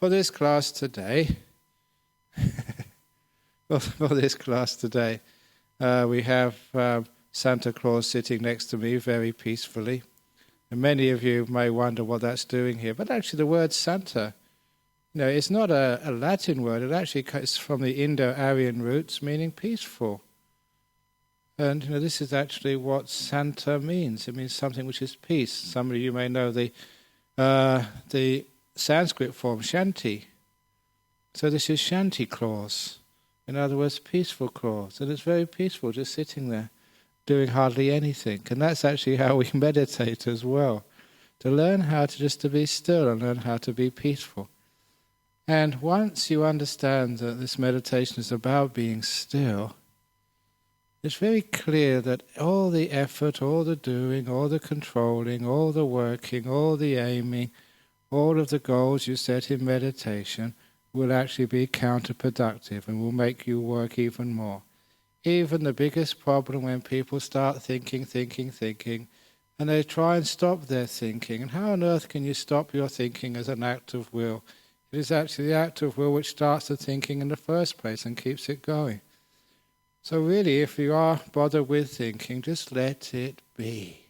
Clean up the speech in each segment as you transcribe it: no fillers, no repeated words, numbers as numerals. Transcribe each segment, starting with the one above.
for this class today, we have Santa Claus sitting next to me very peacefully. And many of you may wonder what that's doing here. But actually the word Santa, it's not a Latin word. It actually comes from the Indo-Aryan roots, meaning peaceful. And this is actually what Santa means. It means something which is peace. Some of you may know the Sanskrit form, Shanti. So this is Shanti Claus. In other words, peaceful Claus. And it's very peaceful, just sitting there, doing hardly anything. And that's actually how we meditate as well. To learn how to be still and learn how to be peaceful. And once you understand that this meditation is about being still, it's very clear that all the effort, all the doing, all the controlling, all the working, all the aiming, all of the goals you set in meditation will actually be counterproductive and will make you work even more. Even the biggest problem when people start thinking, and they try and stop their thinking. And how on earth can you stop your thinking as an act of will? It is actually the act of will which starts the thinking in the first place and keeps it going. So really, if you are bothered with thinking, just let it be.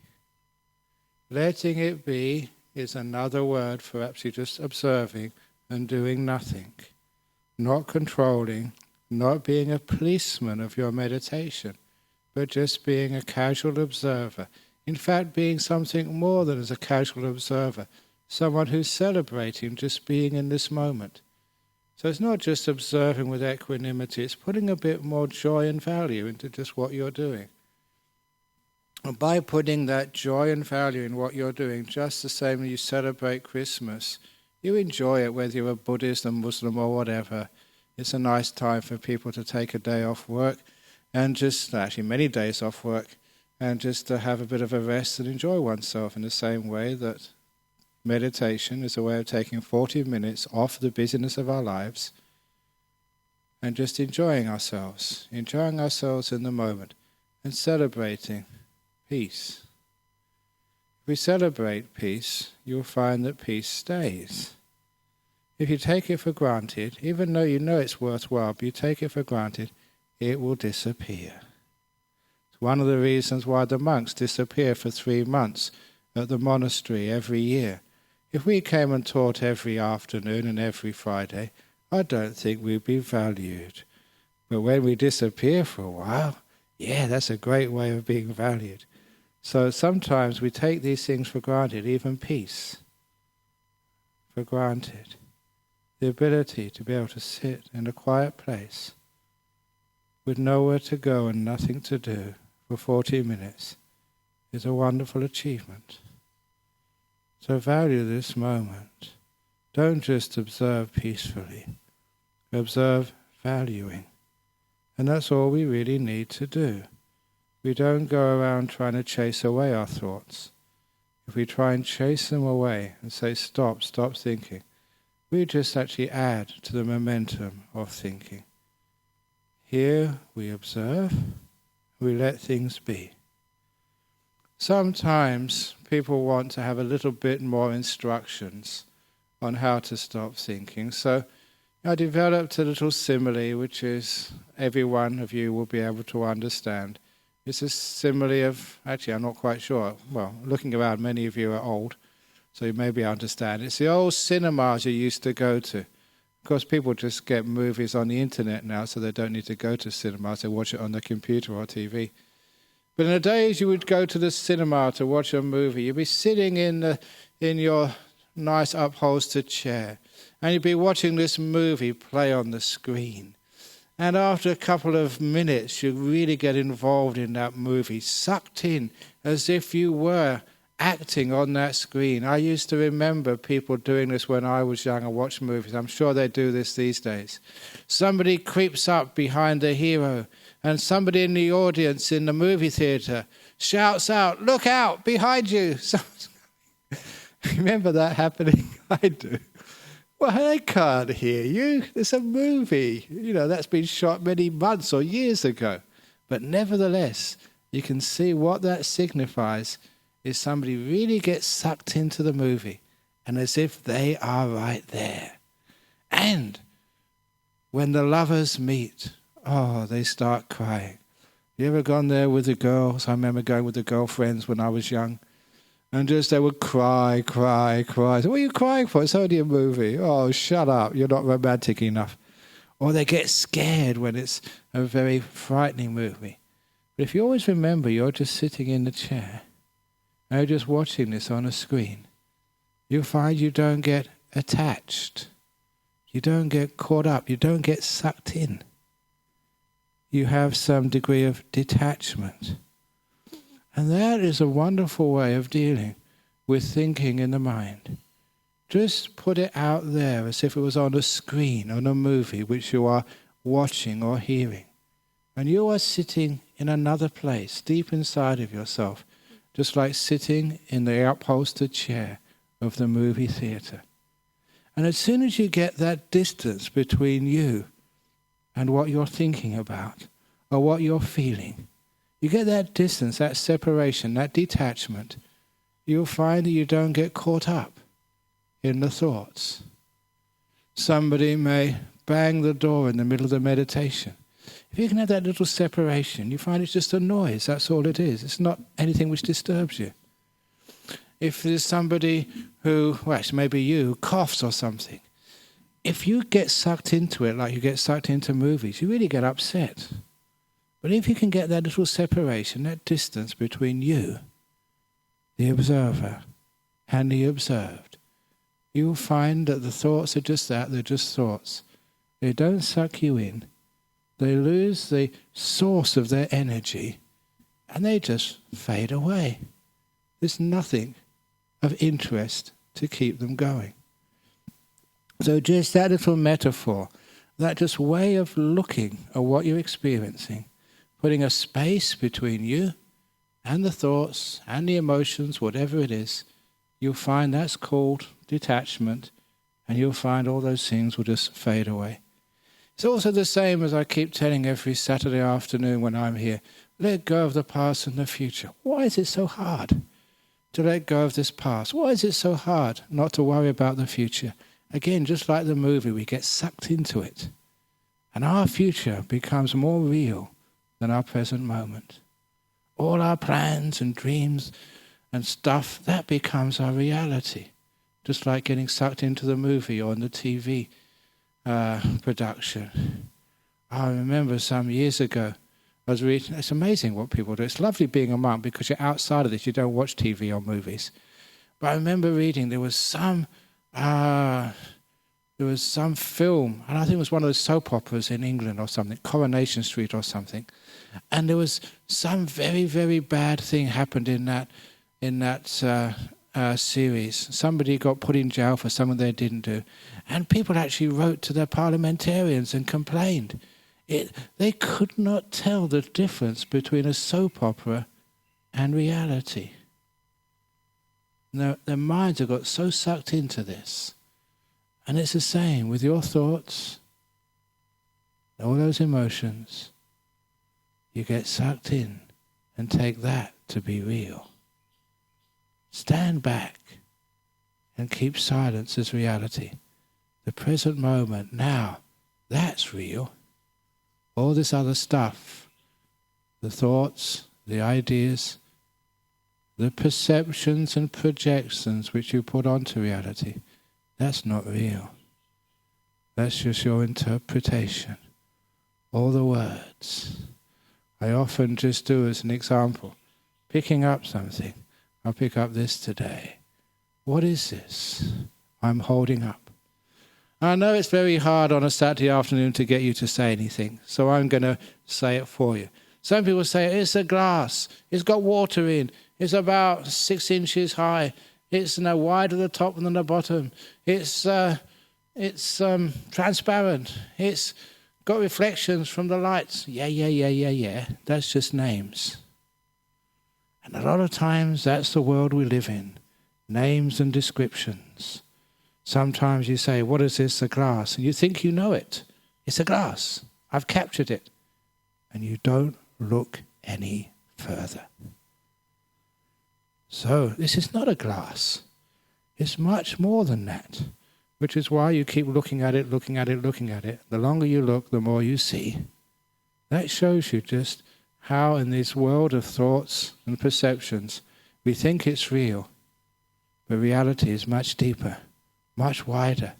Letting it be is another word for actually just observing and doing nothing. Not controlling, not being a policeman of your meditation, but just being a casual observer. In fact, being something more than as a casual observer, someone who's celebrating just being in this moment. So it's not just observing with equanimity, it's putting a bit more joy and value into just what you're doing. And by putting that joy and value in what you're doing, just the same when you celebrate Christmas, you enjoy it whether you're a Buddhist, a Muslim or whatever. It's a nice time for people to take a day off work, and actually many days off work, and just to have a bit of a rest and enjoy oneself in the same way that meditation is a way of taking 40 minutes off the busyness of our lives and just enjoying ourselves in the moment and celebrating peace. If we celebrate peace, you'll find that peace stays. If you take it for granted, even though you know it's worthwhile, but you take it for granted, it will disappear. It's one of the reasons why the monks disappear for 3 months at the monastery every year. If we came and taught every afternoon and every Friday, I don't think we'd be valued. But when we disappear for a while, that's a great way of being valued. So sometimes we take these things for granted, even peace, for granted. The ability to be able to sit in a quiet place with nowhere to go and nothing to do for 40 minutes is a wonderful achievement. So value this moment. Don't just observe peacefully. Observe valuing. And that's all we really need to do. We don't go around trying to chase away our thoughts. If we try and chase them away and say, stop thinking, we just actually add to the momentum of thinking. Here we observe, we let things be. Sometimes people want to have a little bit more instructions on how to stop thinking. So I developed a little simile, which is every one of you will be able to understand. It's a simile of, actually I'm not quite sure, well, looking around, many of you are old, so you maybe understand. It's the old cinemas you used to go to. Of course, people just get movies on the internet now, so they don't need to go to cinemas, they watch it on the computer or TV. But in the days you would go to the cinema to watch a movie, you'd be sitting in your nice upholstered chair, and you'd be watching this movie play on the screen. And after a couple of minutes, you'd really get involved in that movie, sucked in as if you were acting on that screen. I used to remember people doing this when I was young and watched movies. I'm sure they do this these days. Somebody creeps up behind the hero, and somebody in the audience in the movie theatre shouts out, "Look out, behind you!" Remember that happening? I do. Well, they can't hear you. It's a movie. That's been shot many months or years ago. But nevertheless, you can see what that signifies is somebody really gets sucked into the movie, and as if they are right there. And when the lovers meet, oh, they start crying. You ever gone there with the girls? I remember going with the girlfriends when I was young. And just they would cry. So, what are you crying for? It's only a movie. Oh, shut up. You're not romantic enough. Or they get scared when it's a very frightening movie. But if you always remember you're just sitting in the chair and you're just watching this on a screen, you'll find you don't get attached. You don't get caught up. You don't get sucked in. You have some degree of detachment. And that is a wonderful way of dealing with thinking in the mind. Just put it out there as if it was on a screen, on a movie which you are watching or hearing. And you are sitting in another place, deep inside of yourself, just like sitting in the upholstered chair of the movie theatre. And as soon as you get that distance between you and what you're thinking about, or what you're feeling, you get that distance, that separation, that detachment, you'll find that you don't get caught up in the thoughts. Somebody may bang the door in the middle of the meditation. If you can have that little separation, you find it's just a noise, that's all it is. It's not anything which disturbs you. If there's somebody who, well, actually maybe you, who coughs or something, if you get sucked into it like you get sucked into movies, you really get upset. But if you can get that little separation, that distance between you, the observer, and the observed, you will find that the thoughts are just that, they're just thoughts. They don't suck you in. They lose the source of their energy, and they just fade away. There's nothing of interest to keep them going. So just that little metaphor, that just way of looking at what you're experiencing, putting a space between you and the thoughts and the emotions, whatever it is, you'll find that's called detachment, and you'll find all those things will just fade away. It's also the same as I keep telling every Saturday afternoon when I'm here. Let go of the past and the future. Why is it so hard to let go of this past? Why is it so hard not to worry about the future? Again, just like the movie, we get sucked into it. And our future becomes more real than our present moment. All our plans and dreams and stuff, that becomes our reality. Just like getting sucked into the movie or in the TV production. I remember some years ago, I was reading, it's amazing what people do. It's lovely being a monk because you're outside of this, you don't watch TV or movies. But I remember reading there was some film, and I think it was one of those soap operas in England or something, Coronation Street or something. And there was some very, very bad thing happened in that series. Somebody got put in jail for something they didn't do. And people actually wrote to their parliamentarians and complained. They could not tell the difference between a soap opera and reality. Their minds have got so sucked into this. And it's the same with your thoughts, all those emotions. You get sucked in and take that to be real. Stand back and keep silence as reality. The present moment, now, that's real. All this other stuff, the thoughts, the ideas, the perceptions and projections which you put onto reality, that's not real. That's just your interpretation. All the words. I often just do as an example, picking up something. I'll pick up this today. What is this I'm holding up? I know it's very hard on a Saturday afternoon to get you to say anything, so I'm going to say it for you. Some people say, it's a glass, it's got water in, it's about 6 inches high, it's no wider the top than the bottom, it's transparent, it's got reflections from the lights. Yeah. That's just names. And a lot of times that's the world we live in. Names and descriptions. Sometimes you say, what is this, a glass? And you think you know it. It's a glass. I've captured it. And you don't look any further. So this is not a glass. It's much more than that. which is why you keep looking at it, looking at it, looking at it. The longer you look, the more you see. That shows you just how in this world of thoughts and perceptions, we think it's real, but reality is much deeper, much wider,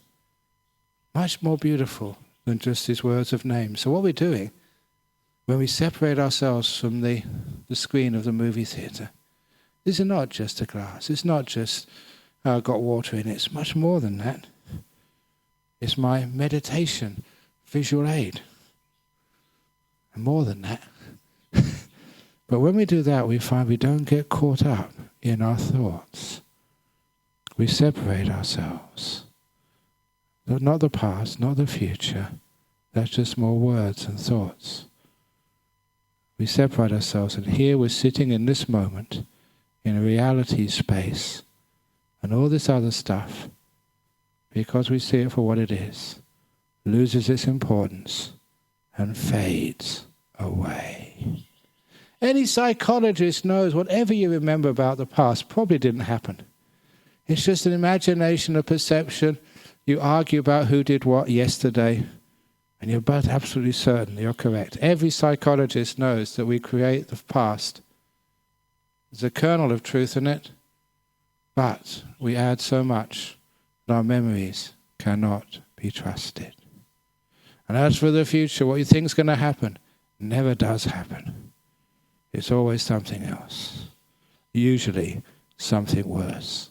much more beautiful than just these words of names. So what we're doing, when we separate ourselves from the screen of the movie theatre, this is not just a glass, it's not just got water in it, it's much more than that. It's my meditation, visual aid, and more than that. But when we do that, we find we don't get caught up in our thoughts. We separate ourselves. Not the past, not the future. That's just more words and thoughts. We separate ourselves, and here we're sitting in this moment, in a reality space, and all this other stuff, because we see it for what it is, loses its importance and fades away. Any psychologist knows whatever you remember about the past probably didn't happen. It's just an imagination, a perception. You argue about who did what yesterday, and you're both absolutely certain you're correct. Every psychologist knows that we create the past. There's a kernel of truth in it, but we add so much that our memories cannot be trusted. And as for the future, what you think is going to happen never does happen. It's always something else. Usually something worse.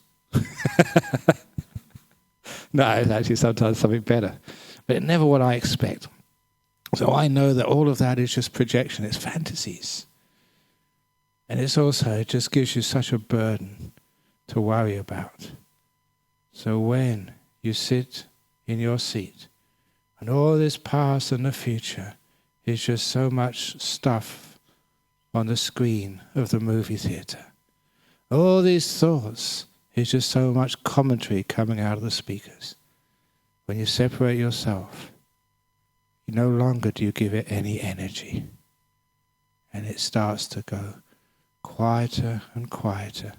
No, it's actually sometimes something better. But it's never what I expect. So I know that all of that is just projection. It's fantasies. And it's also, it just gives you such a burden to worry about. So when you sit in your seat and all this past and the future is just so much stuff on the screen of the movie theatre, all these thoughts is just so much commentary coming out of the speakers. When you separate yourself, you no longer do you give it any energy. And it starts to go quieter and quieter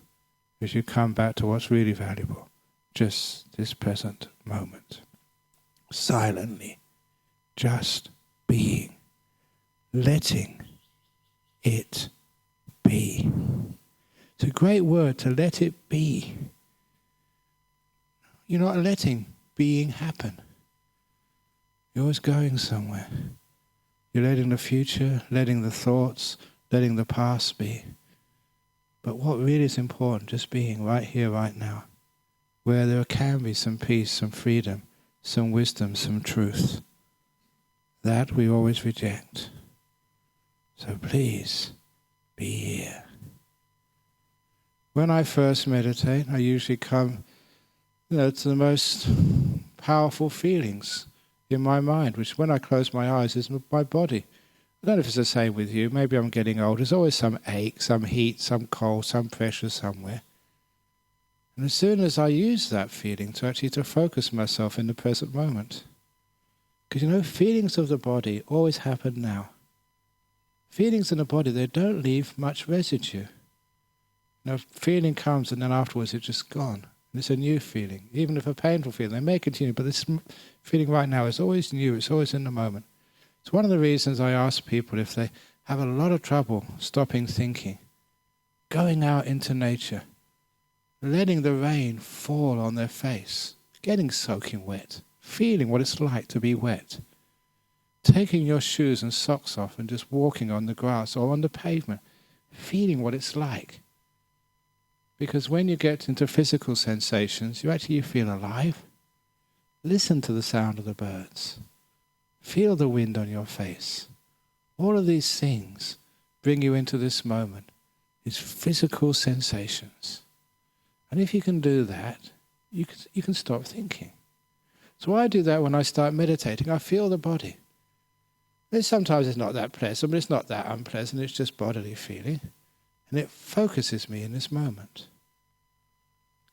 as you come back to what's really valuable, just this present moment. Silently, just being, letting it be. It's a great word, to let it be. You're not letting being happen. You're always going somewhere. You're letting the future, letting the thoughts, letting the past be. But what really is important, just being right here, right now, where there can be some peace, some freedom, some wisdom, some truth. That we always reject. So please, be here. When I first meditate, I usually come, to the most powerful feelings in my mind, which when I close my eyes is my body. I don't know if it's the same with you. Maybe I'm getting old. There's always some ache, some heat, some cold, some pressure somewhere. And as soon as I use that feeling to focus myself in the present moment, because feelings of the body always happen now. Feelings in the body, they don't leave much residue. Feeling comes and then afterwards it's just gone. And it's a new feeling. Even if a painful feeling, they may continue, but this feeling right now is always new, it's always in the moment. It's one of the reasons I ask people if they have a lot of trouble stopping thinking, going out into nature, letting the rain fall on their face, getting soaking wet, feeling what it's like to be wet, taking your shoes and socks off and just walking on the grass or on the pavement, feeling what it's like. Because when you get into physical sensations, you feel alive. Listen to the sound of the birds. Feel the wind on your face. All of these things bring you into this moment, these physical sensations. And if you can do that, you can stop thinking. So I do that when I start meditating. I feel the body. Sometimes it's not that pleasant, but it's not that unpleasant. It's just bodily feeling. And it focuses me in this moment.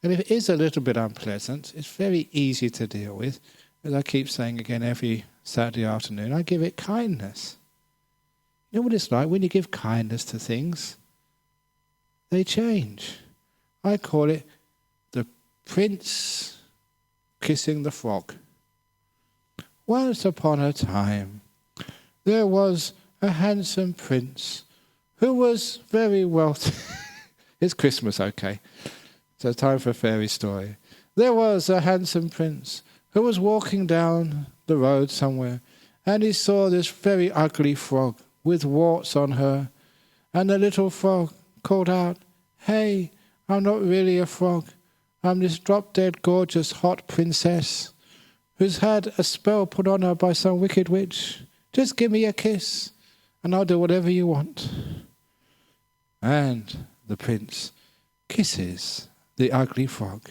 And if it is a little bit unpleasant, it's very easy to deal with. As I keep saying again every Saturday afternoon, I give it kindness. You know what it's like when you give kindness to things? They change. I call it the Prince kissing the frog. Once upon a time, there was a handsome prince who was very wealthy. It's Christmas, okay. So time for a fairy story. There was a handsome prince who was walking down the road somewhere, and he saw this very ugly frog with warts on her. And the little frog called out, "Hey, I'm not really a frog. I'm this drop-dead gorgeous hot princess who's had a spell put on her by some wicked witch. Just give me a kiss, and I'll do whatever you want." And the prince kisses the ugly frog.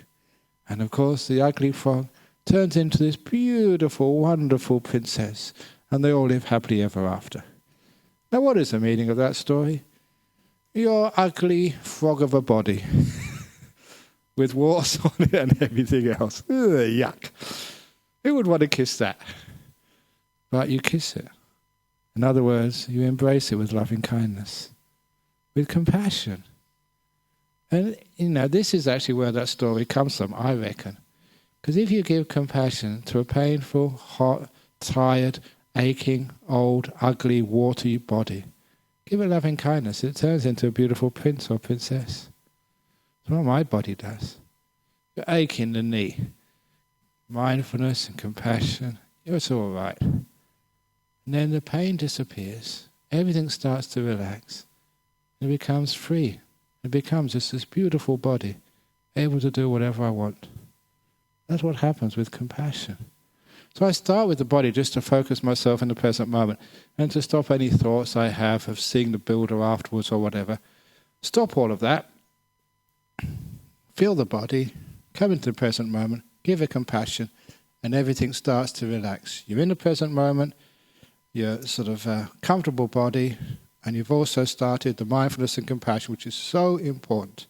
And of course the ugly frog turns into this beautiful, wonderful princess, and they all live happily ever after. Now what is the meaning of that story? Your ugly frog of a body with warts on it and everything else. Ugh, yuck. Who would want to kiss that? But you kiss it. In other words, you embrace it with loving kindness, with compassion. And, this is actually where that story comes from, I reckon. Because if you give compassion to a painful, hot, tired, aching, old, ugly, warty body, give it loving kindness, it turns into a beautiful prince or princess. That's what my body does. You're aching the knee. Mindfulness and compassion, it's all right. And then the pain disappears. Everything starts to relax. It becomes free. It becomes just this beautiful body, able to do whatever I want. That's what happens with compassion. So I start with the body just to focus myself in the present moment and to stop any thoughts I have of seeing the builder afterwards or whatever. Stop all of that. Feel the body, come into the present moment, give it compassion, and everything starts to relax. You're in the present moment, you're sort of a comfortable body, and you've also started the mindfulness and compassion, which is so important.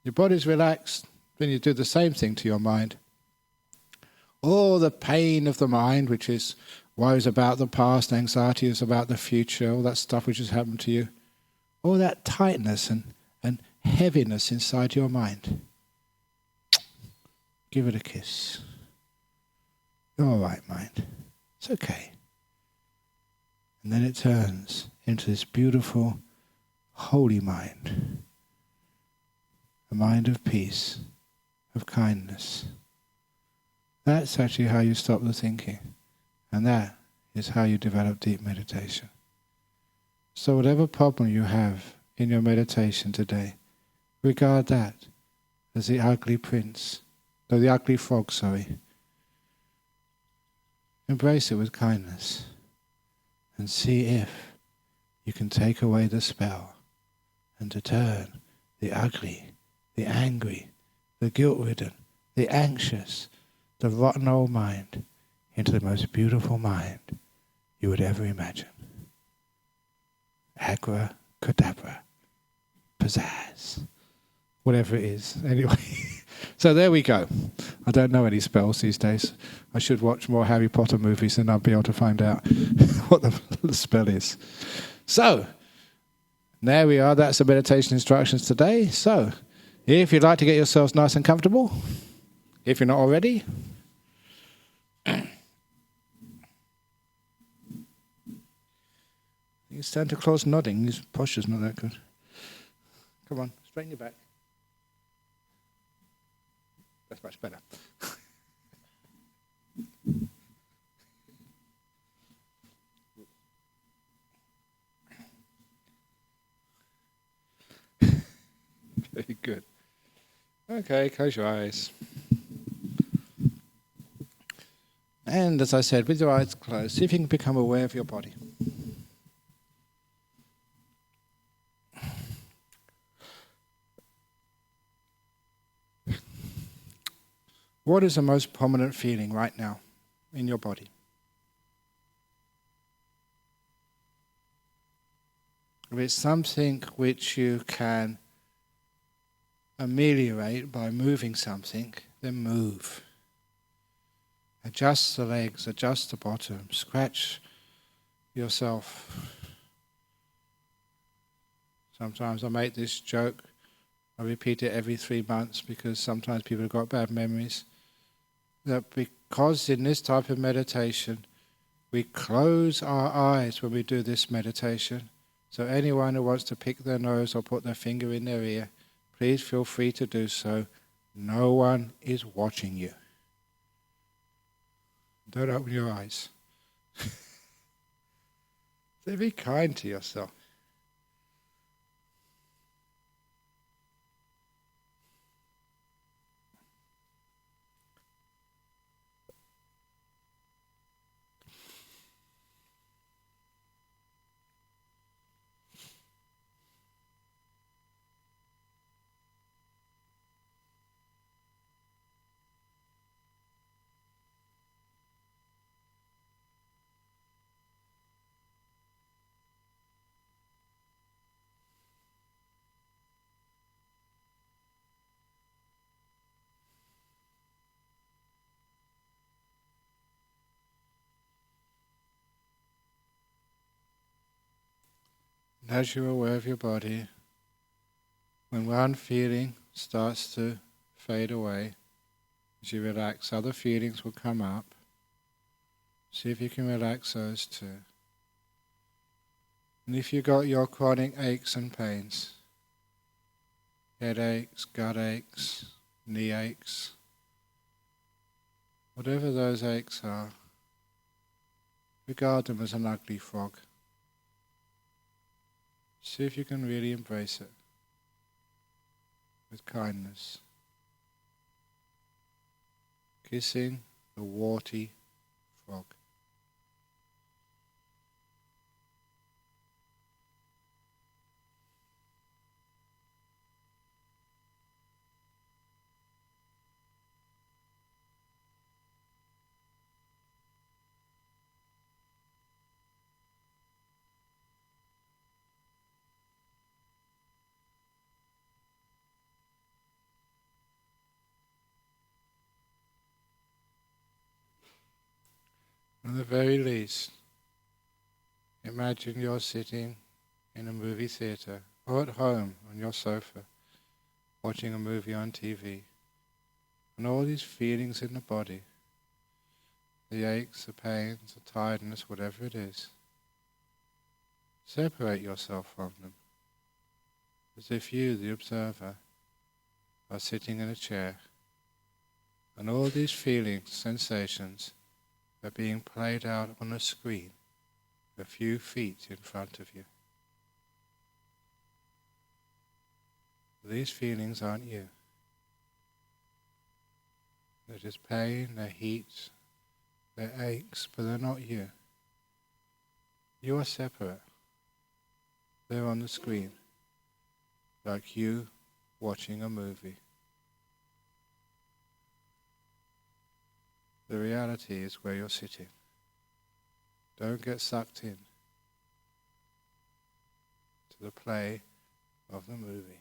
Your body's relaxed, then you do the same thing to your mind. All the pain of the mind, which is worries about the past, anxieties about the future, all that stuff which has happened to you, all that tightness and heaviness inside your mind. Give it a kiss. You're all right, mind. It's okay. And then it turns into this beautiful, holy mind. A mind of peace, of kindness. That's actually how you stop the thinking. And that is how you develop deep meditation. So whatever problem you have in your meditation today, regard that as the ugly the ugly frog, Embrace it with kindness and see if you can take away the spell and to turn the ugly, the angry, the guilt-ridden, the anxious, the rotten old mind into the most beautiful mind you would ever imagine. Agra, cadabra, pizzazz, whatever it is. Anyway, so there we go. I don't know any spells these days. I should watch more Harry Potter movies and I'll be able to find out what the spell is. So, there we are. That's the meditation instructions today. So, if you'd like to get yourselves nice and comfortable, if you're not already, you Santa Claus nodding. His posture's not that good. Come on, straighten your back. That's much better. Very good. Okay, close your eyes. And as I said, with your eyes closed, see if you can become aware of your body. What is the most prominent feeling right now in your body? If it's something which you can ameliorate by moving something, then move. Adjust the legs, adjust the bottom, scratch yourself. Sometimes I make this joke, I repeat it every 3 months because sometimes people have got bad memories. that because in this type of meditation we close our eyes when we do this meditation. So anyone who wants to pick their nose or put their finger in their ear, please feel free to do so. No one is watching you. Don't open your eyes. So be kind to yourself. And as you're aware of your body, when one feeling starts to fade away, as you relax, other feelings will come up. See if you can relax those too. And if you've got your chronic aches and pains, headaches, gut aches, knee aches, whatever those aches are, regard them as an ugly frog. See if you can really embrace it with kindness. Kissing the warty frog. At the very least, imagine you're sitting in a movie theatre or at home on your sofa watching a movie on TV, and all these feelings in the body, the aches, the pains, the tiredness, whatever it is, separate yourself from them as if you, the observer, are sitting in a chair and all these feelings, sensations are being played out on a screen a few feet in front of you. These feelings aren't you. They're just pain, they're heat, they're aches, but they're not you. You are separate. They're on the screen, like you watching a movie. The reality is where you're sitting. Don't get sucked in to the play of the movie.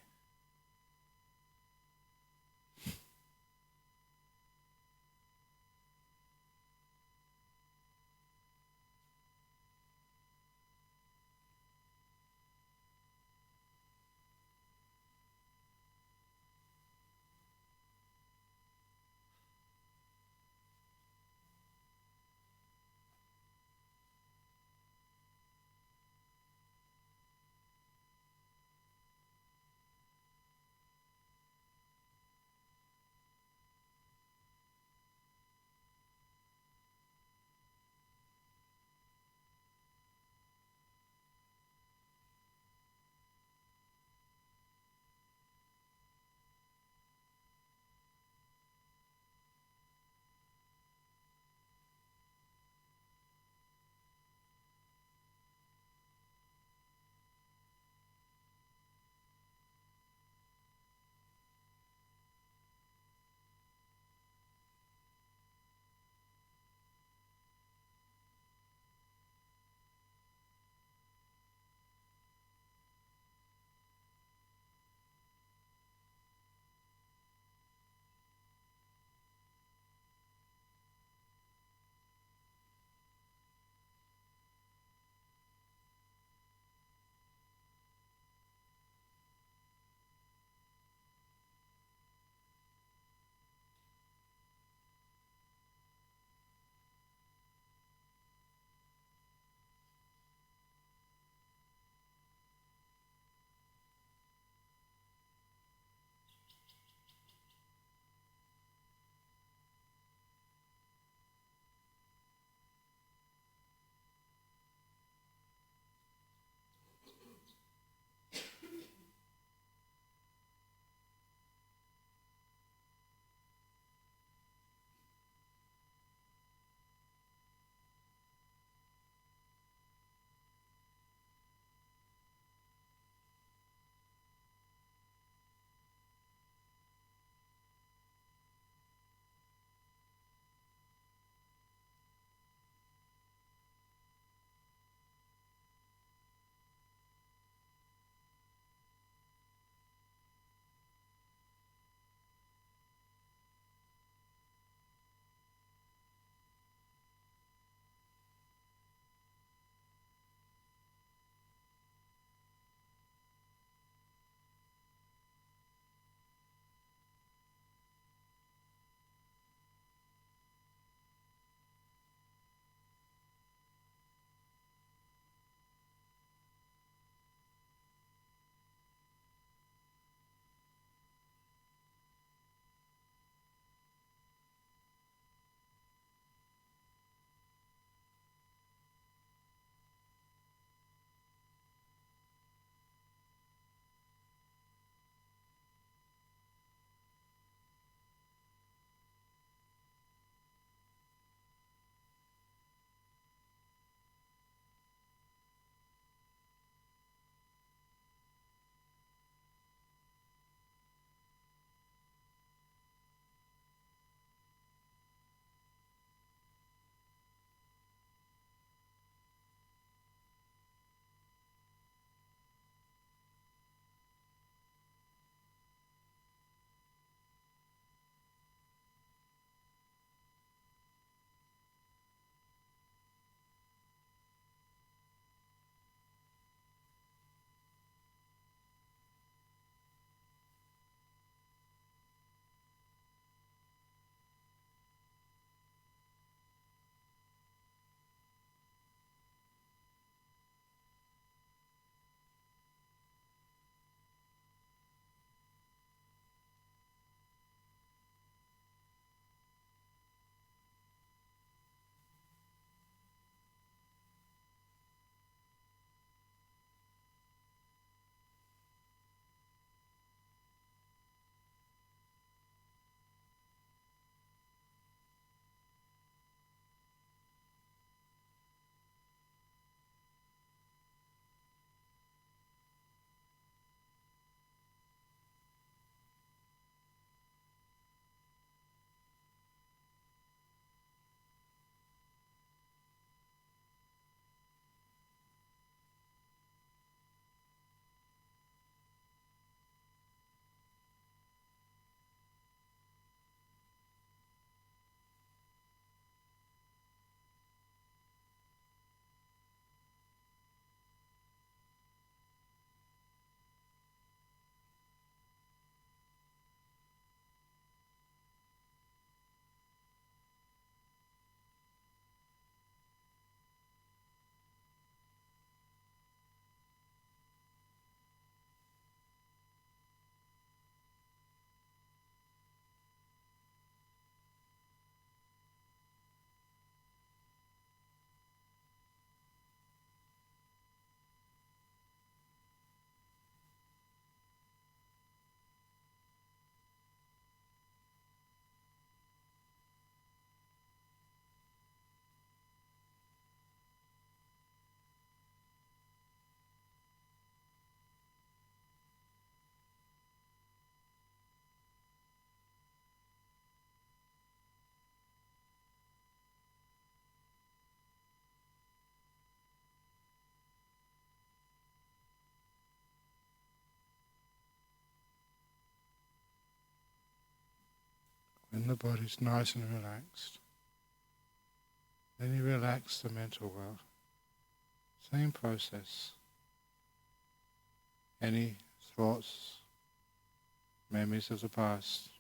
Then the body's nice and relaxed. Then you relax the mental world. Same process. Any thoughts, memories of the past,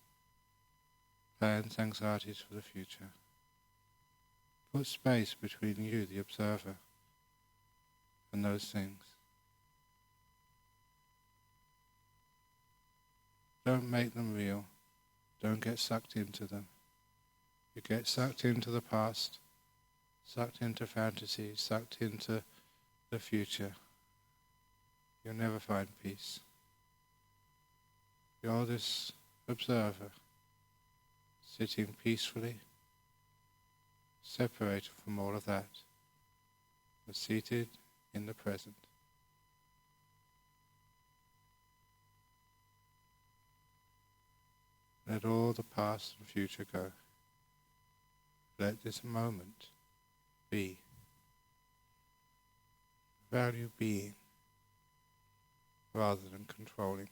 plans, anxieties for the future. Put space between you, the observer, and those things. Don't make them real. Don't get sucked into them. You get sucked into the past, sucked into fantasy, sucked into the future. You'll never find peace. You're this observer, sitting peacefully, separated from all of that, but seated in the present. Let all the past and future go. Let this moment be. Value being rather than controlling.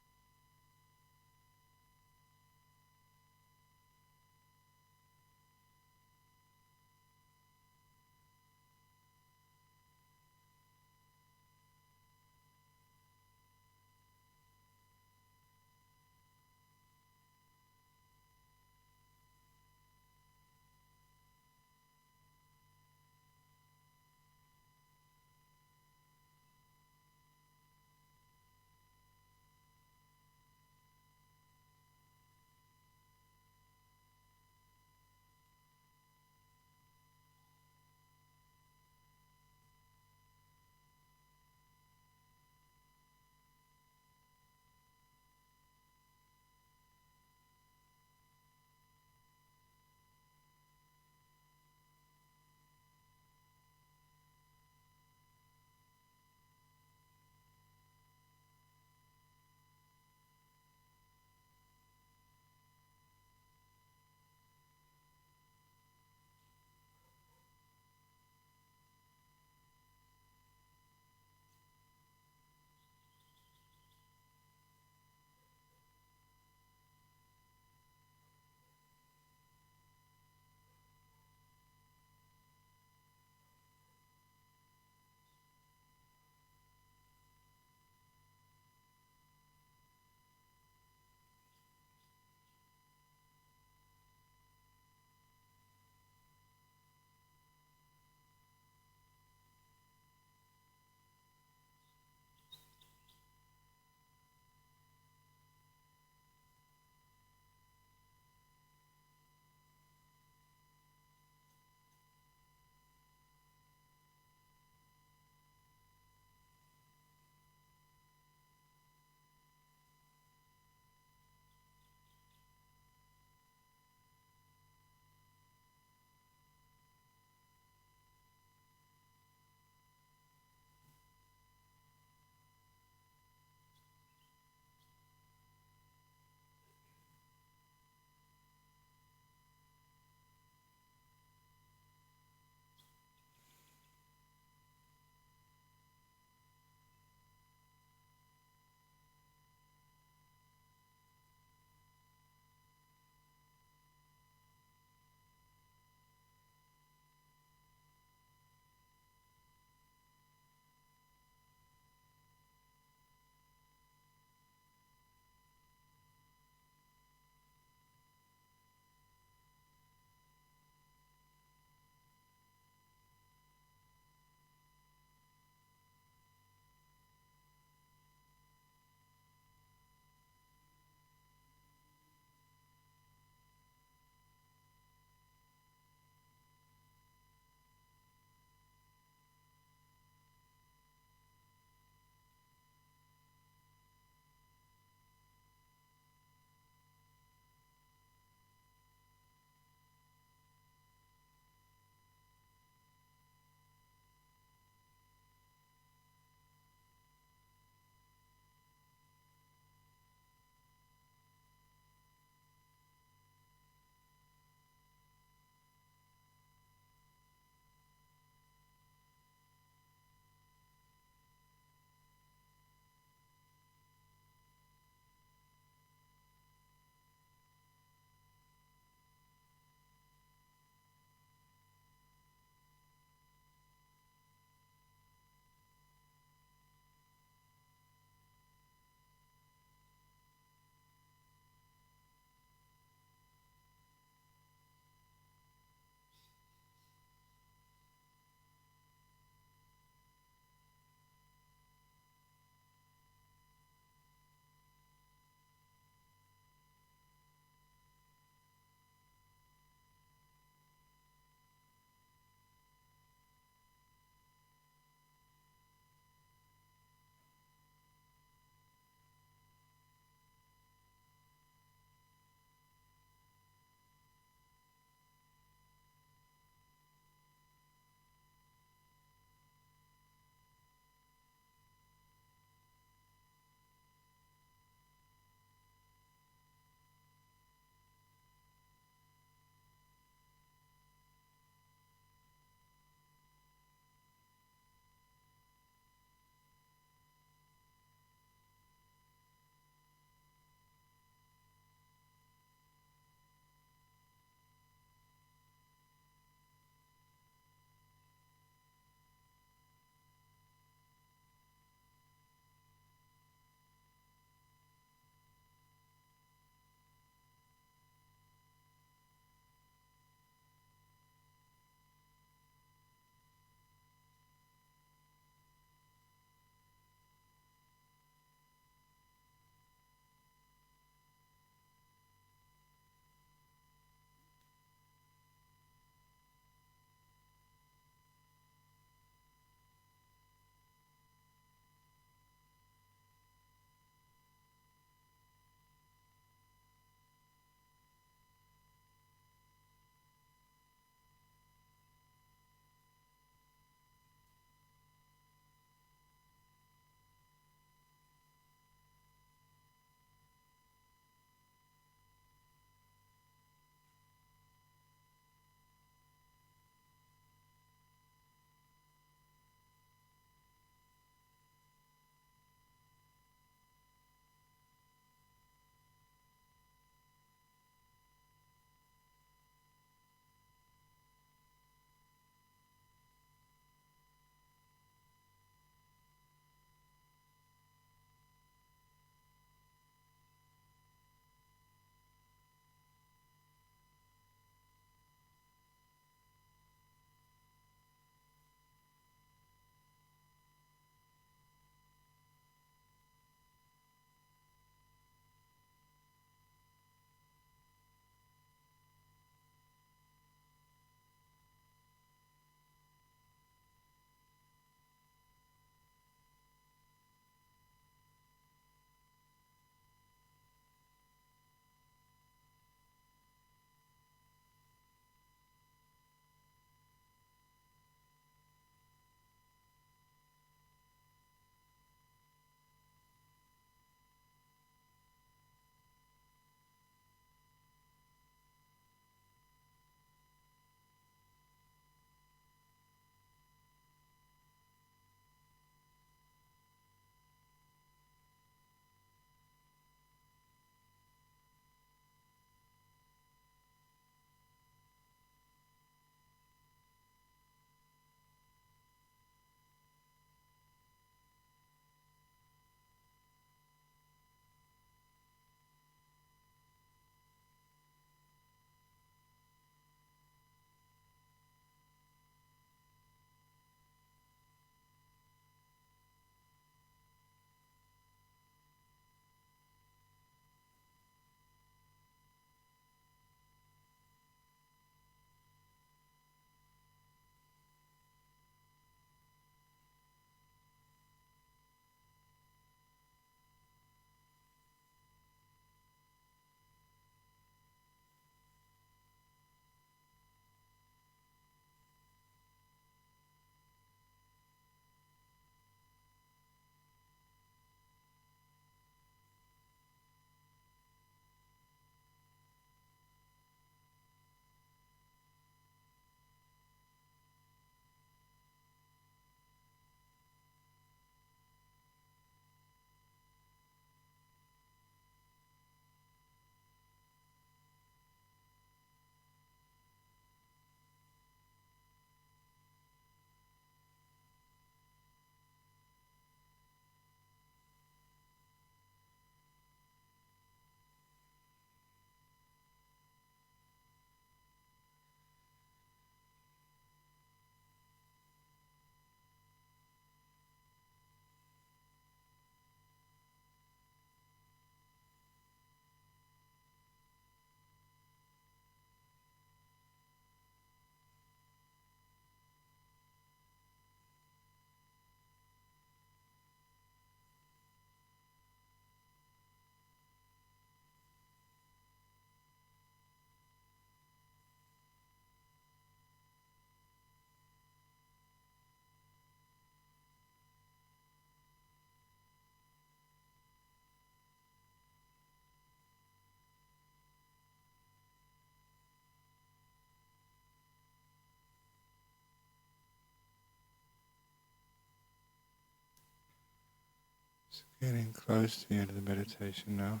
Getting close to the end of the meditation now.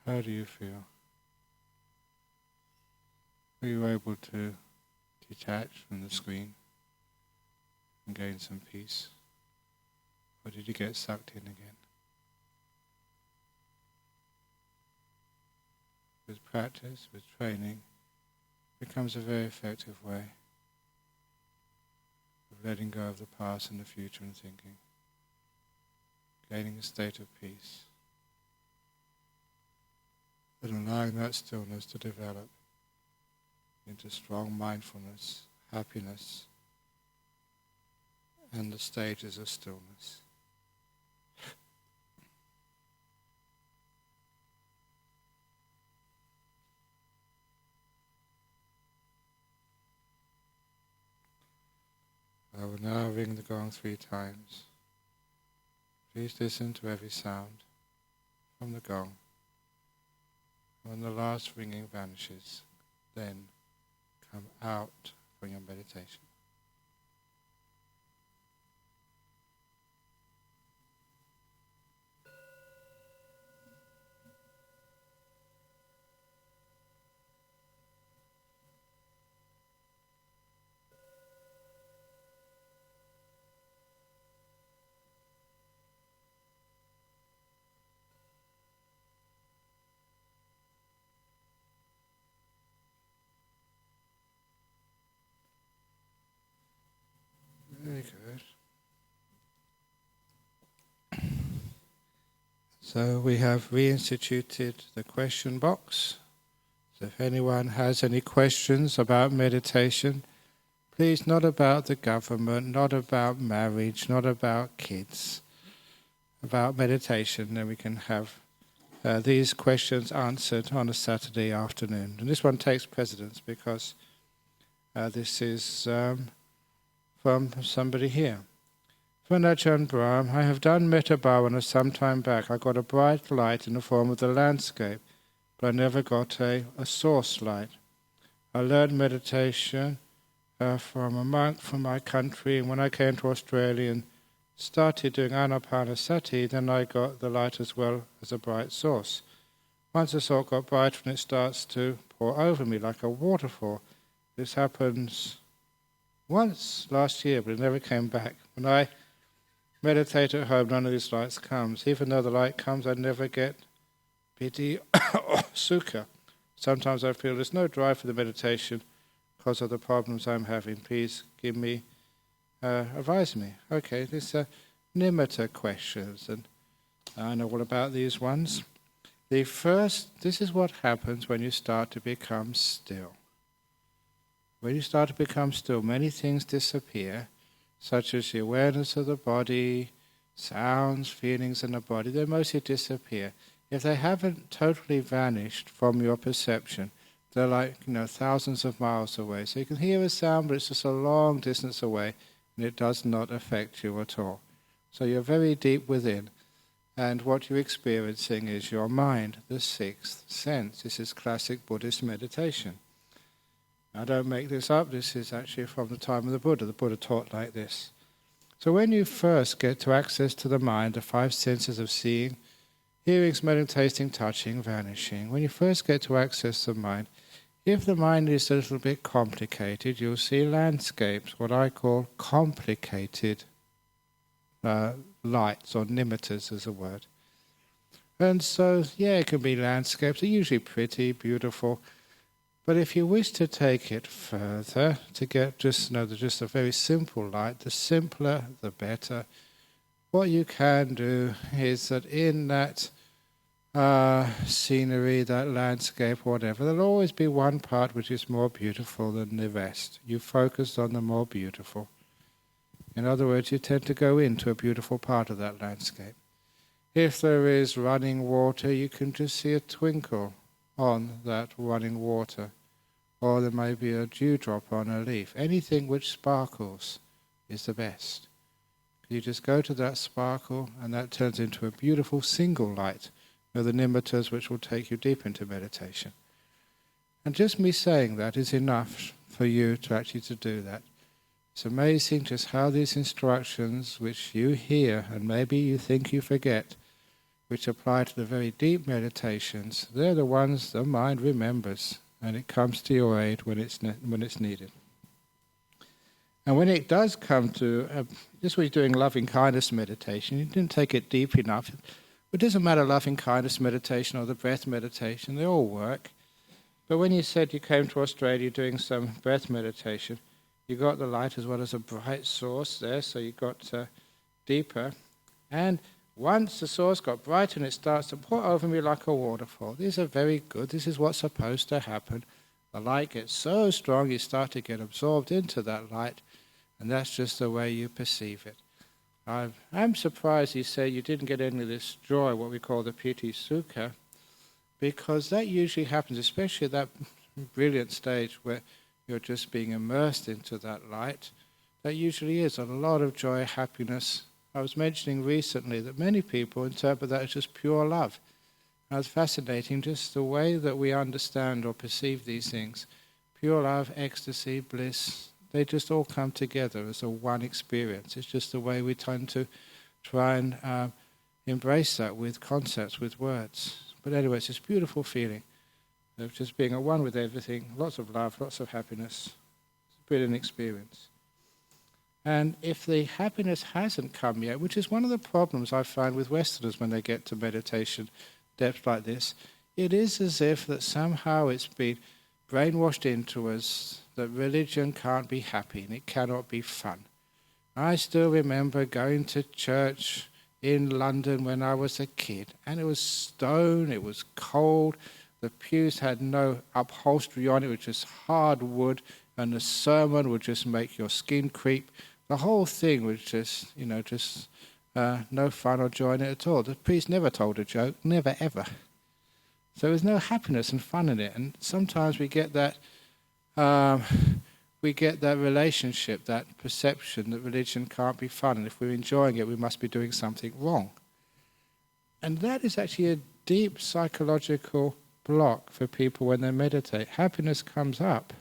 So how do you feel? Are you able to detach from the screen and gain some peace? Or did you get sucked in again? With practice, with training, it becomes a very effective way of letting go of the past and the future and thinking, gaining a state of peace, and allowing that stillness to develop into strong mindfulness, happiness, and the stages of stillness. I will now ring the gong 3 times. Please listen to every sound from the gong. When the last ringing vanishes, then come out from your meditation. Very good. So we have reinstituted the question box. So if anyone has any questions about meditation, please, not about the government, not about marriage, not about kids, about meditation, then we can have these questions answered on a Saturday afternoon. And this one takes precedence because this is from somebody here. For Ajahn Brahm, I have done metta bhavana some time back. I got a bright light in the form of the landscape, but I never got a source light. I learned meditation from a monk from my country, and when I came to Australia and started doing anapanasati, then I got the light as well as a bright source. Once the source got bright, and it starts to pour over me like a waterfall. This happens once last year, but it never came back. When I meditate at home, none of these lights comes. Even though the light comes, I never get piti or sukha. Sometimes I feel there's no drive for the meditation because of the problems I'm having. Please give me, advise me. Okay, these are nimitta questions, and I know all about these ones. The first, this is what happens when you start to become still. When you start to become still, many things disappear, such as the awareness of the body, sounds, feelings in the body. They mostly disappear. If they haven't totally vanished from your perception, they're like, thousands of miles away. So you can hear a sound, but it's just a long distance away, and it does not affect you at all. So you're very deep within, and what you're experiencing is your mind, the sixth sense. This is classic Buddhist meditation. I don't make this up, this is actually from the time of the Buddha. The Buddha taught like this. So when you first get to access to the mind, the 5 senses of seeing, hearing, smelling, tasting, touching, vanishing. When you first get to access the mind, if the mind is a little bit complicated, you'll see landscapes, what I call complicated lights, or nimittas is a word. And so, it can be landscapes. They're usually pretty, beautiful. But if you wish to take it further, to get just a very simple light, the simpler, the better. What you can do is that in that scenery, that landscape, whatever, there'll always be one part which is more beautiful than the rest. You focus on the more beautiful. In other words, you tend to go into a beautiful part of that landscape. If there is running water, you can just see a twinkle on that running water. Or there may be a dewdrop on a leaf. Anything which sparkles is the best. You just go to that sparkle, and that turns into a beautiful single light. The nimittas which will take you deep into meditation. And just me saying that is enough for you to actually to do that. It's amazing just how these instructions, which you hear and maybe you think you forget, which apply to the very deep meditations, they're the ones the mind remembers, and it comes to your aid when it's needed. And when it does come to, this was doing loving kindness meditation, you didn't take it deep enough. It doesn't matter loving kindness meditation or the breath meditation, they all work. But when you said you came to Australia doing some breath meditation, you got the light as well as a bright source there, so you got deeper. And once the source got brighter and it starts to pour over me like a waterfall, these are very good. This is what's supposed to happen. The light gets so strong you start to get absorbed into that light, and that's just the way you perceive it. I'm surprised you say you didn't get any of this joy, what we call the piti sukha, because that usually happens, especially at that brilliant stage where you're just being immersed into that light. That usually is a lot of joy, happiness. I was mentioning recently that many people interpret that as just pure love. And it's fascinating just the way that we understand or perceive these things. Pure love, ecstasy, bliss, they just all come together as a one experience. It's just the way we tend to try and embrace that with concepts, with words. But anyway, it's this beautiful feeling of just being at one with everything, lots of love, lots of happiness. It's a brilliant experience. And if the happiness hasn't come yet, which is one of the problems I find with Westerners when they get to meditation depth like this, it is as if that somehow it's been brainwashed into us that religion can't be happy and it cannot be fun. I still remember going to church in London when I was a kid, and it was stone, it was cold, the pews had no upholstery on it, was just hard wood, and the sermon would just make your skin creep. The whole thing was just, no fun or joy in it at all. The priest never told a joke, never ever. So there was no happiness and fun in it, and sometimes we get that relationship, that perception that religion can't be fun, and if we're enjoying it, we must be doing something wrong. And that is actually a deep psychological block for people when they meditate. Happiness comes up,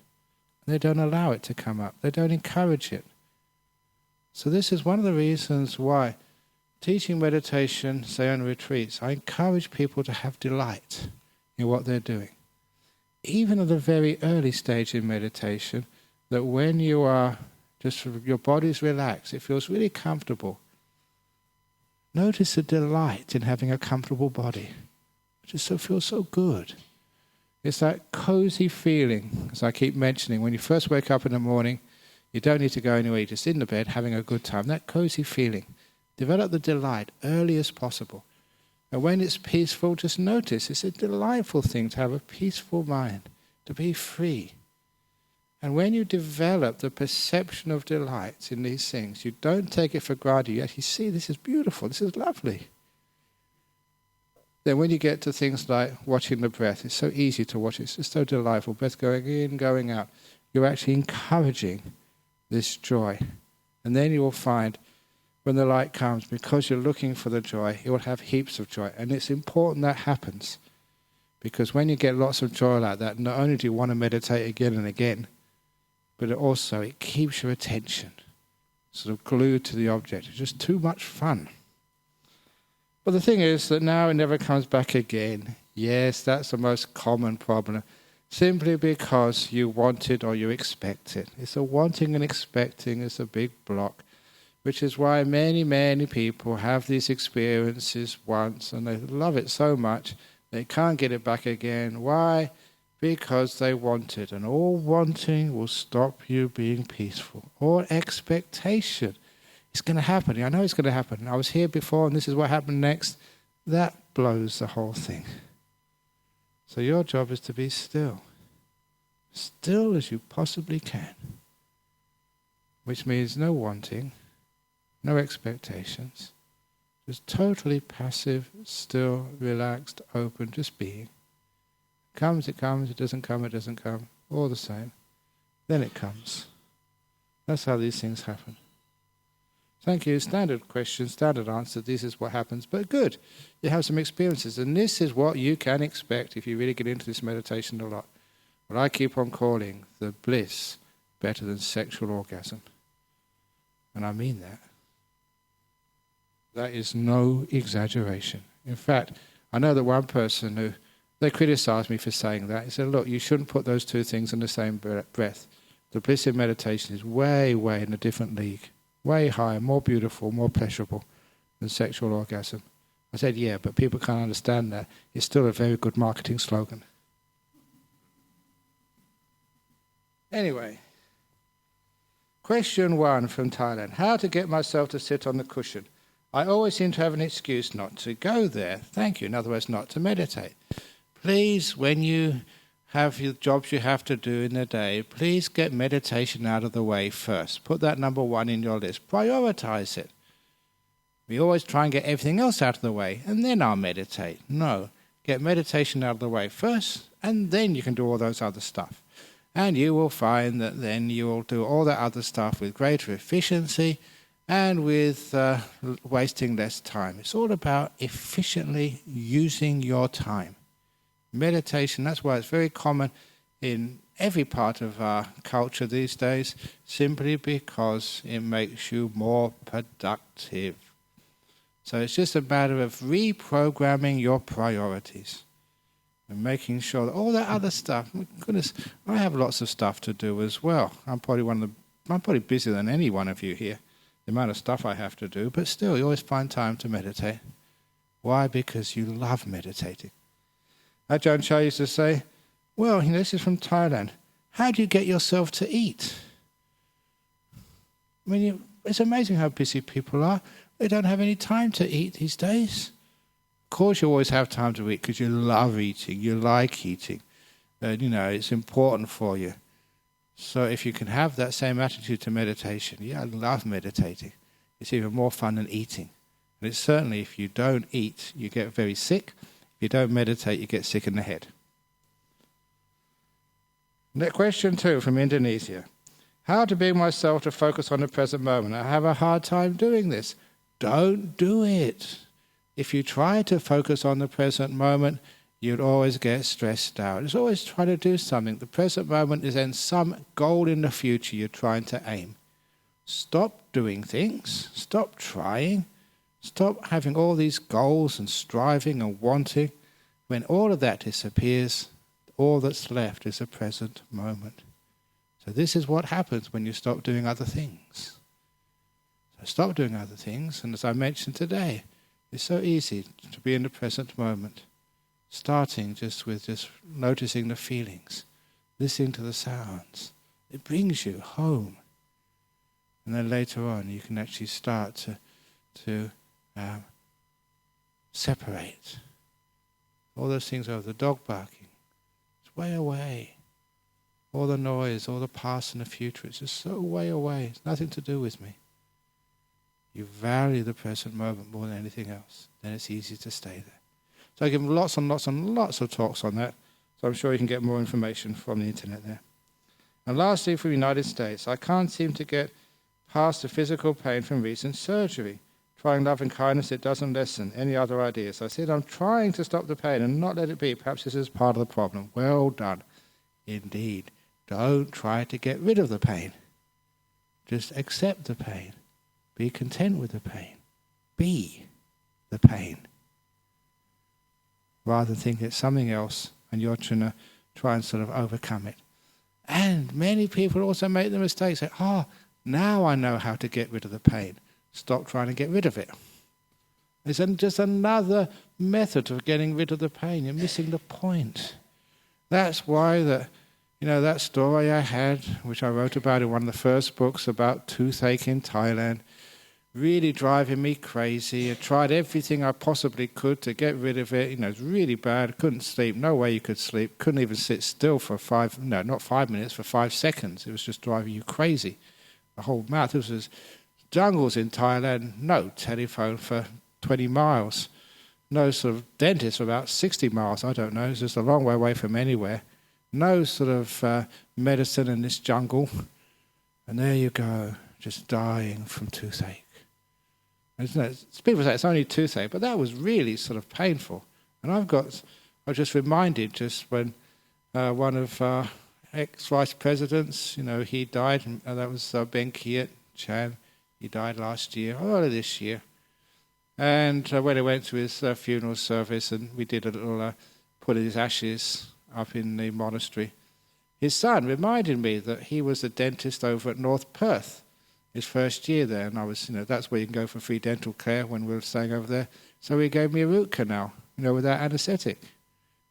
and they don't allow it to come up. They don't encourage it. So this is one of the reasons why teaching meditation, say on retreats, I encourage people to have delight in what they're doing. Even at a very early stage in meditation, that when you are just, your body's relaxed, it feels really comfortable. Notice the delight in having a comfortable body. It just feels so good. It's that cozy feeling, as I keep mentioning, when you first wake up in the morning, you don't need to go anywhere, you're just in the bed having a good time. That cozy feeling. Develop the delight early as possible. And when it's peaceful, just notice it's a delightful thing to have a peaceful mind, to be free. And when you develop the perception of delight in these things, you don't take it for granted. You actually see this is beautiful, this is lovely. Then when you get to things like watching the breath, it's so easy to watch. It's just so delightful. Breath going in, going out. You're actually encouraging this joy. And then you will find when the light comes, because you're looking for the joy, you will have heaps of joy. And it's important that happens. Because when you get lots of joy like that, not only do you want to meditate again and again, but it keeps your attention sort of glued to the object. It's just too much fun. But the thing is that now it never comes back again. Yes, that's the most common problem. Simply because you want it or you expect it. It's a wanting and expecting is a big block, which is why many, many people have these experiences once and they love it so much they can't get it back again. Why? Because they want it. And all wanting will stop you being peaceful. All expectation. It's going to happen. I know it's going to happen. I was here before and this is what happened next. That blows the whole thing. So your job is to be still. Still as you possibly can. Which means no wanting, no expectations. Just totally passive, still, relaxed, open, just being. Comes, it comes. It doesn't come, it doesn't come. All the same. Then it comes. That's how these things happen. Thank you. Standard question, standard answer. This is what happens. But good. You have some experiences. And this is what you can expect if you really get into this meditation a lot. What I keep on calling the bliss better than sexual orgasm. And I mean that. That is no exaggeration. In fact, I know that one person who, they criticized me for saying that. He said, look, you shouldn't put those two things in the same breath. The bliss in meditation is way, way in a different league. Way higher, more beautiful, more pleasurable than sexual orgasm. I said, yeah, but people can't understand that. It's still a very good marketing slogan. Anyway, question 1 from Thailand. How to get myself to sit on the cushion? I always seem to have an excuse not to go there. Thank you. In other words, not to meditate. Please, when you have your jobs you have to do in the day, please get meditation out of the way first. Put that number 1 in your list. Prioritize it. We always try and get everything else out of the way, and then I'll meditate. No. Get meditation out of the way first, and then you can do all those other stuff. And you will find that then you will do all that other stuff with greater efficiency and with wasting less time. It's all about efficiently using your time. Meditation, that's why it's very common in every part of our culture these days, simply because it makes you more productive. So it's just a matter of reprogramming your priorities and making sure that all that other stuff, goodness, I have lots of stuff to do as well. I'm probably busier than any one of you here, the amount of stuff I have to do, but still you always find time to meditate. Why? Because you love meditating. Ajahn Chah used to say, well, this is from Thailand, how do you get yourself to eat? I mean, it's amazing how busy people are. They don't have any time to eat these days. Of course you always have time to eat because you love eating, you like eating. It's important for you. So if you can have that same attitude to meditation, I love meditating. It's even more fun than eating. And it's certainly, if you don't eat, you get very sick. If you don't meditate, you get sick in the head. Question 2 from Indonesia. How to bring myself to focus on the present moment. I have a hard time doing this. Don't do it. If you try to focus on the present moment, you'd always get stressed out. Just always try to do something. The present moment is then some goal in the future you're trying to aim. Stop doing things. Stop trying. Stop having all these goals and striving and wanting. When all of that disappears, all that's left is the present moment. So this is what happens when you stop doing other things. So stop doing other things, and as I mentioned today, it's so easy to be in the present moment. Starting just with noticing the feelings, listening to the sounds. It brings you home. And then later on you can actually start to separate. All those things over, the dog barking, it's way away. All the noise, all the past and the future, it's just so way away. It's nothing to do with me. You value the present moment more than anything else. Then it's easy to stay there. So I give lots and lots and lots of talks on that. So I'm sure you can get more information from the internet there. And lastly, from the United States, I can't seem to get past the physical pain from recent surgery. Trying love and kindness, it doesn't lessen. Any other ideas? I said, I'm trying to stop the pain and not let it be. Perhaps this is part of the problem. Well done. Indeed. Don't try to get rid of the pain. Just accept the pain. Be content with the pain. Be the pain. Rather than think it's something else and you're trying to try and sort of overcome it. And many people also make the mistake, say, now I know how to get rid of the pain. Stop trying to get rid of it. It's just another method of getting rid of the pain. You're missing the point. That's why that story I had, which I wrote about in one of the first books about toothache in Thailand, really driving me crazy. I tried everything I possibly could to get rid of it. It's really bad. Couldn't sleep. No way you could sleep. Couldn't even sit still for not 5 minutes, for 5 seconds. It was just driving you crazy. The whole mouth. This was jungles in Thailand. No telephone for 20 miles. No sort of dentist for about 60 miles. I don't know. It's just a long way away from anywhere. No sort of medicine in this jungle. And there you go, just dying from toothache. People say it's only toothache, but that was really sort of painful. And I was just reminded just when one of our ex-vice presidents, he died, and that was Ben Kiat Chan. He died last year, early this year. And when I went to his funeral service and we did a little, put his ashes up in the monastery, his son reminded me that he was a dentist over at North Perth, his first year there. And I was, that's where you can go for free dental care when we were staying over there. So he gave me a root canal, without anaesthetic. He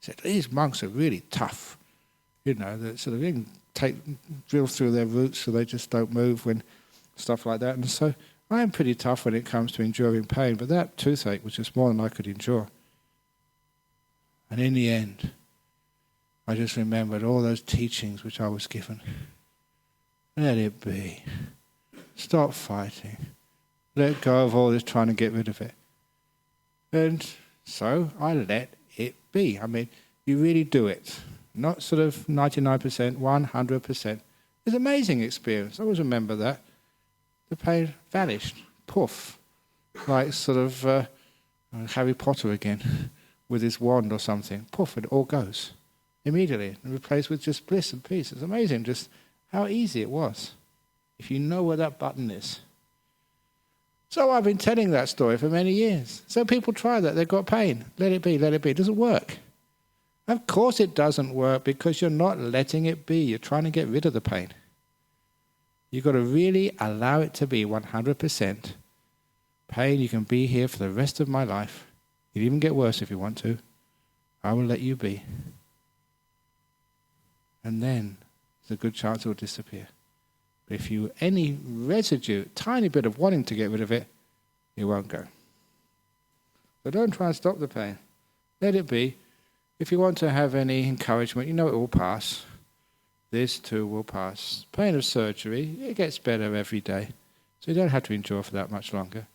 said, these monks are really tough. That sort of you can drill through their roots so they just don't move when stuff like that. And so I am pretty tough when it comes to enduring pain, but that toothache was just more than I could endure. And in the end, I just remembered all those teachings which I was given. Let it be. Stop fighting. Let go of all this trying to get rid of it. And so I let it be. I mean, you really do it. Not sort of 99%, 100%. It's an amazing experience. I always remember that. The pain vanished. Poof. Like sort of Harry Potter again with his wand or something. Poof, and it all goes. Immediately. And replaced with just bliss and peace. It's amazing just how easy it was. If you know where that button is. So I've been telling that story for many years. So people try that. They've got pain. Let it be, let it be. It doesn't work. Of course it doesn't work because you're not letting it be. You're trying to get rid of the pain. You've got to really allow it to be 100%. Pain, you can be here for the rest of my life. You'd even get worse if you want to. I will let you be. And then there's a good chance it will disappear. But if you any residue, tiny bit of wanting to get rid of it, it won't go. So don't try and stop the pain. Let it be. If you want to have any encouragement, it will pass. This too will pass. Pain of surgery, it gets better every day. So you don't have to endure for that much longer.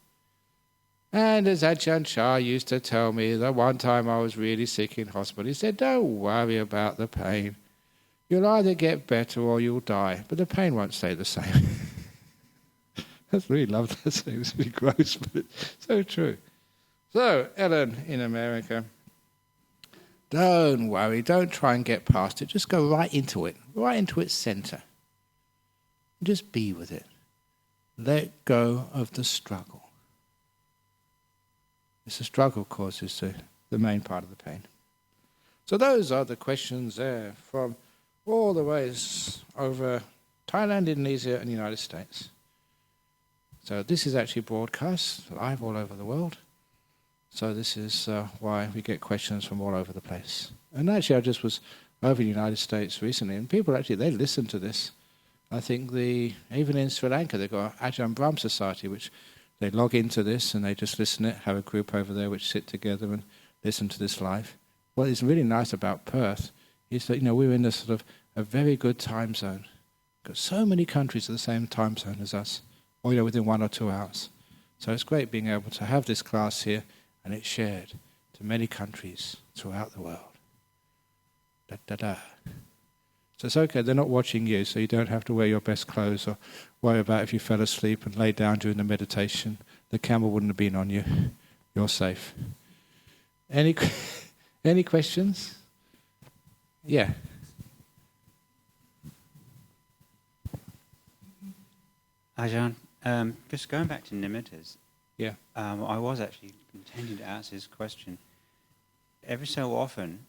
And as Ajahn used to tell me, that one time I was really sick in hospital, he said, don't worry about the pain. You'll either get better or you'll die, but the pain won't stay the same. I really loved that. It was really gross, but it's so true. So, Ellen in America, don't worry, don't try and get past it. Just go right into its center. Just be with it. Let go of the struggle. It's the struggle causes the main part of the pain. So those are the questions there from all the ways over Thailand, Indonesia, and the United States. So this is actually broadcast live all over the world. So this is why we get questions from all over the place. And actually I just was over in the United States recently, and people actually, they listen to this. I think even in Sri Lanka, they've got an Ajahn Brahm Society, which they log into this and they just listen to it, have a group over there which sit together and listen to this live. What is really nice about Perth is that, we're in this sort of a very good time zone. Got so many countries at the same time zone as us, or within 1 or 2 hours. So it's great being able to have this class here, and it's shared to many countries throughout the world. Da, da, da. So it's okay, they're not watching you, so you don't have to wear your best clothes or worry about if you fell asleep and lay down during the meditation. The camera wouldn't have been on you. You're safe. Any questions? Yeah. Ajahn, just going back to nimittas. Yeah. I was actually intending to ask this question. Every so often,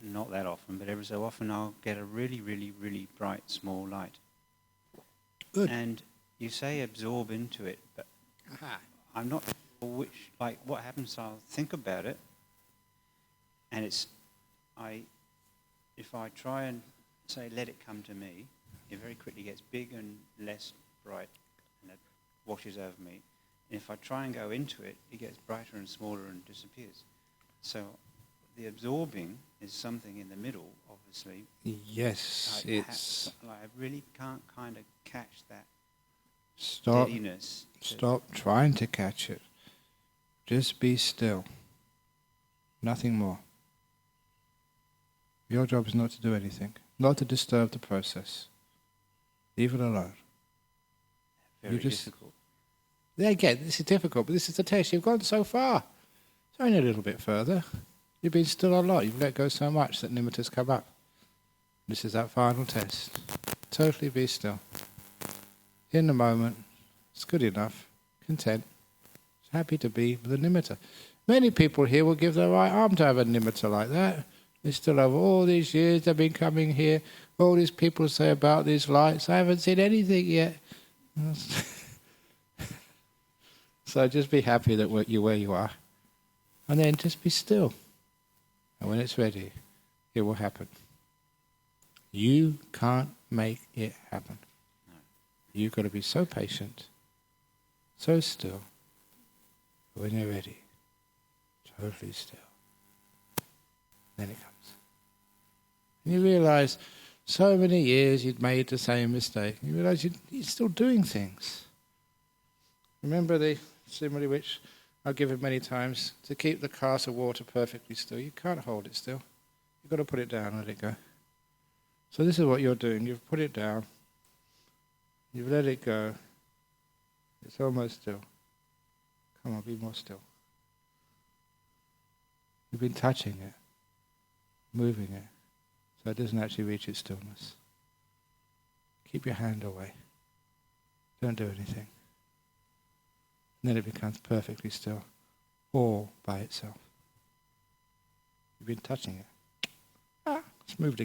not that often, but every so often I'll get a really, really, really bright small light. Good. And you say absorb into it, but I'm not sure what happens. I'll think about it, and if I try and say let it come to me, it very quickly gets big and less bright, and it washes over me. And if I try and go into it, it gets brighter and smaller and disappears. So the absorbing is something in the middle, obviously. Yes, I really can't kind of catch that stop, steadiness. Stop trying to catch it. Just be still. Nothing more. Your job is not to do anything, not to disturb the process. Leave it alone. Very difficult. Yeah, again, this is difficult, but this is the test. You've gone so far. It's only a little bit further. You've been still a lot. You've let go so much that nimittas come up. This is that final test. Totally be still. In the moment, It's good enough. Content. Happy to be with a nimitta. Many people here will give their right arm to have a nimitta like that. They still have all these years they've been coming here. All these people say about these lights. I haven't seen anything yet. So just be happy that you're where you are. And then just be still. And when it's ready, it will happen. You can't make it happen. You've got to be so patient, so still. When you're ready, totally still. Then it comes. And you realize so many years you'd made the same mistake. You realize you're still doing things. Remember the simile which I've given many times, to keep the cask of water perfectly still. You can't hold it still. You've got to put it down and let it go. So this is what you're doing. You've put it down. You've let it go. It's almost still. Come on, be more still. You've been touching it, moving it, so it doesn't actually reach its stillness. Keep your hand away. Don't do anything. And then it becomes perfectly still, all by itself. You've been touching it. It's moved again.